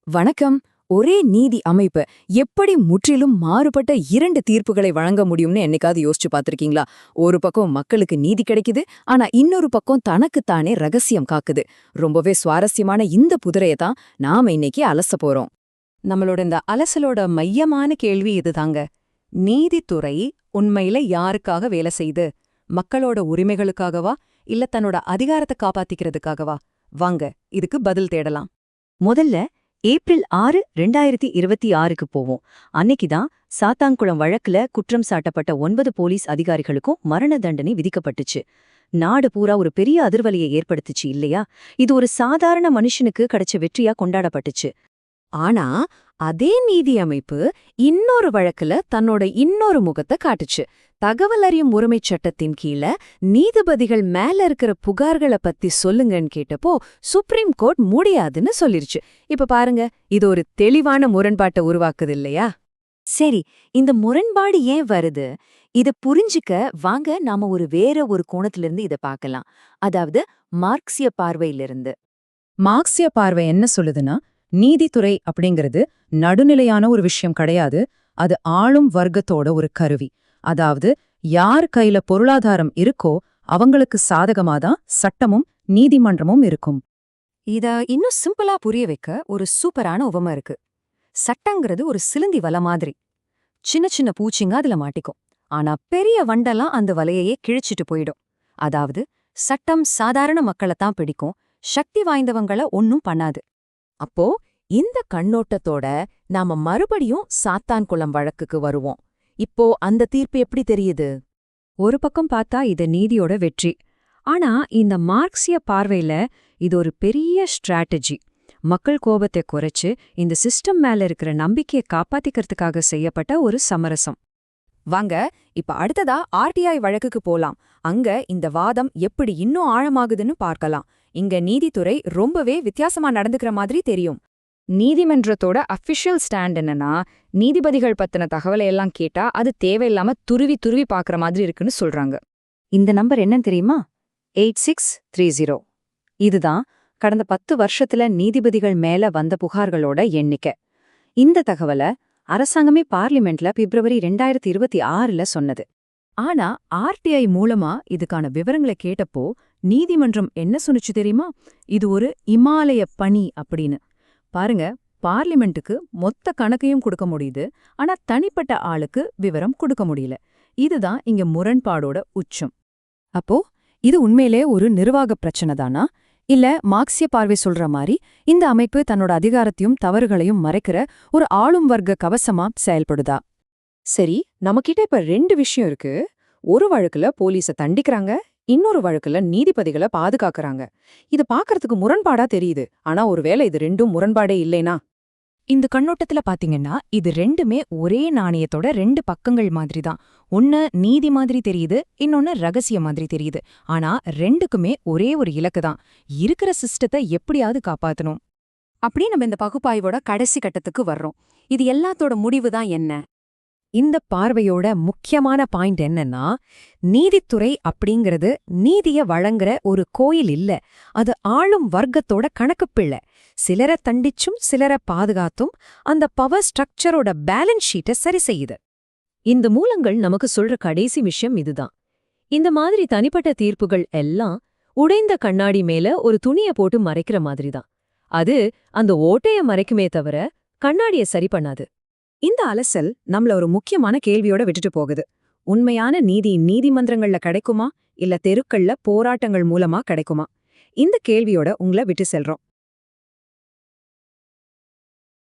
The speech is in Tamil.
வணக்கம். ஒரே நீதி அமைப்பு எப்படி முற்றிலும் மாறுபட்ட இரண்டு தீர்ப்புகளை வழங்க முடியும்னு என்னைக்காவது யோசிச்சு பார்த்திருக்கீங்களா? ஒரு பக்கம் மக்களுக்கு நீதி கிடைக்குது, ஆனா இன்னொரு பக்கம் தனக்குத்தானே ரகசியம் காக்குது. ரொம்பவே சுவாரஸ்யமான இந்த புதிரையை தான் நாம இன்னைக்கு அலச போறோம். நம்மளோட இந்த அலசலோட மையமான கேள்வி இதுதாங்க. நீதித்துறை உண்மையில யாருக்காக வேலை செய்யுது? மக்களோட உரிமைகளுக்காகவா இல்ல தன்னோட அதிகாரத்தை காப்பாத்திக்கிறதுக்காகவா? வாங்க இதுக்கு பதில் தேடலாம். முதல்ல ஏப்ரல் 6, 2026க்கு போவோம். அன்னைக்குதான் சாத்தான்குளம் வழக்குல குற்றம் சாட்டப்பட்ட 9 போலீஸ் அதிகாரிகளுக்கும் மரண தண்டனை விதிக்கப்பட்டுச்சு. நாடு பூரா ஒரு பெரிய அதிர்வலையை ஏற்படுத்துச்சு இல்லையா? இது ஒரு சாதாரண மனுஷனுக்கு கிடைச்ச வெற்றியா கொண்டாடப்பட்டுச்சு. ஆனா அதே நீதி அமைப்பு இன்னொரு வழக்குல தன்னோட இன்னொரு முகத்தை காட்டுச்சு. தகவல் அறியும் உரிமைச் சட்டத்தின் கீழ நீதிபதிகள் மேல இருக்கிற புகார்களை பத்தி சொல்லுங்கன்னு கேட்டப்போ சுப்ரீம் கோர்ட் முடியாதுன்னு சொல்லிருச்சு. இப்ப பாருங்க, இது ஒரு தெளிவான முரண்பாட்டை உருவாக்குது இல்லையா? சரி, இந்த முரண்பாடு ஏன் வருது? இத புரிஞ்சுக்க வாங்க நாம வேற ஒரு கோணத்திலிருந்து இத பார்க்கலாம். அதாவது மார்க்சிய பார்வையிலிருந்து. மார்க்சிய பார்வை என்ன சொல்லுதுன்னா, நீதித்துறை அப்படிங்கிறது நடுநிலையான ஒரு விஷயம் கிடையாது. அது ஆளும் வர்க்கத்தோட ஒரு கருவி. அதாவது யார் கையில பொருளாதாரம் இருக்கோ அவங்களுக்கு சாதகமாதான் சட்டமும் நீதிமன்றமும் இருக்கும். இத இன்னும் சிம்பிளா புரிய வைக்க ஒரு சூப்பரான உவமை இருக்கு. சட்டங்கிறது ஒரு சிலந்தி வலை மாதிரி. சின்ன சின்ன பூச்சிங்க அதுல மாட்டிக்கும். ஆனா பெரிய வண்டெல்லாம் அந்த வலையையே கிழிச்சிட்டு போயிடும். அதாவது சட்டம் சாதாரண மக்களைத்தான் பிடிக்கும், சக்தி வாய்ந்தவங்கள ஒன்னும் பண்ணாது. அப்போ இந்த கண்ணோட்டத்தோட நாம மறுபடியும் சாத்தான்குளம் வழக்குக்கு வருவோம். இப்போ அந்த தீர்ப்பு எப்படி தெரியுது? ஒரு பக்கம் பார்த்தா இது நீதியோட வெற்றி. ஆனா இந்த மார்க்சிய பார்வையில இது ஒரு பெரிய ஸ்ட்ராட்டஜி. மக்கள் கோபத்தை குறைச்சு இந்த சிஸ்டம் மேல இருக்கிற நம்பிக்கையை காப்பாத்திக்கிறதுக்காக செய்யப்பட்ட ஒரு சமரசம். வாங்க இப்ப அடுத்ததா ஆர்டிஐ வழக்குக்கு போலாம். அங்க இந்த வாதம் எப்படி இன்னும் ஆழமாகுதுன்னு பார்க்கலாம். இங்க நீதித்துறை ரொம்பவே வித்தியாசமா நடந்துக்கிற மாதிரி தெரியும். நீதிமன்றத்தோட அஃபிஷியல் ஸ்டாண்ட் என்னன்னா, நீதிபதிகள் பத்தின தகவலை எல்லாம் கேட்டா அது தேவையில்லாம துருவி துருவி பாக்குற மாதிரி இருக்குன்னு சொல்றாங்க. இந்த நம்பர் என்னன்னு தெரியுமா? 8630. இதுதான் கடந்த 10 வருஷத்துல நீதிபதிகள் மேல வந்த புகார்களோட எண்ணிக்கை. இந்த தகவலை அரசாங்கமே பார்லிமெண்ட்ல பிப்ரவரி 2026ல சொன்னது. ஆனா ஆர்டிஐ மூலமா இதுக்கான விவரங்களை கேட்டப்போ நீதிமன்றம் என்ன சொன்னுச்சு தெரியுமா? இது ஒரு இமாலய பணி அப்படின்னு. பாருங்க, பார்லிமெண்ட்டுக்கு மொத்த கணக்கையும் கொடுக்க முடியுது, ஆனா தனிப்பட்ட ஆளுக்கு விவரம் கொடுக்க முடியல. இதுதான் இங்க முரண்பாடோட உச்சம். அப்போ இது உண்மையிலே ஒரு நிர்வாக பிரச்சனை தானா? இல்ல மார்க்சிய பார்வை சொல்ற மாதிரி இந்த அமைப்பு தன்னோட அதிகாரத்தையும் தவறுகளையும் மறைக்கிற ஒரு ஆளும் வர்க்க கவசமா செயல்படுதா? சரி, நம்மகிட்ட இப்ப 2 விஷயம் இருக்கு. ஒரு வழக்குல போலீஸ தண்டிக்கிறாங்க, இன்னொரு வழக்குல நீதிபதிகளை பாதுகாக்கறாங்க. இது பாக்கறதுக்கு முரண்பாடா தெரியுது. ஆனா ஒருவேளை இது ரெண்டும் முரண்பாடே இல்லைனா? இந்த கண்ணோட்டத்துல பாத்தீங்கன்னா இது ரெண்டுமே ஒரே நாணயத்தோட 2 பக்கங்கள் மாதிரி தான். ஒன்னு நீதி மாதிரி தெரியுது, இன்னொன்னு ரகசிய மாதிரி தெரியுது. ஆனா ரெண்டுக்குமே ஒரே ஒரு இலக்கு தான், இருக்கிற சிஸ்டத்தை எப்படியாவது காப்பாத்தணும். அப்படி நம்ம இந்த பகுப்பாய்வோட கடைசி கட்டத்துக்கு வர்றோம். இது எல்லாத்தோட முடிவு தான் என்ன? இந்த பார்வையோட முக்கியமான பாயிண்ட் என்னன்னா, நீதித்துறை அப்படிங்கிறது நீதிய வழங்குற ஒரு கோயில் இல்ல. அது ஆளும் வர்க்கத்தோட கணக்குப்பிள்ளை. சிலரை தண்டிச்சும் சிலரை பாதுகாத்தும் அந்த பவர் ஸ்ட்ரக்சரோட பேலன்ஸ் ஷீட்டை சரி செய்யுது. இந்த மூலங்கள் நமக்கு சொல்ற கடைசி விஷயம் இதுதான். இந்த மாதிரி தனிப்பட்ட தீர்ப்புகள் எல்லாம் உடைந்த கண்ணாடி மேல ஒரு துணியை போட்டு மறைக்கிற மாதிரிதான். அது அந்த ஓட்டைய மறைக்குமே தவிர கண்ணாடிய சரி பண்ணாது. இந்த அலசல் நம்மள ஒரு முக்கியமான கேள்வியோட விட்டுட்டு போகுது. உண்மையான நீதி நீதிமன்றங்கள்ல கிடைக்குமா, இல்ல தெருக்கள்ல போராட்டங்கள் மூலமா கிடைக்குமா? இந்த கேள்வியோட உங்களை விட்டு செல்றோம்.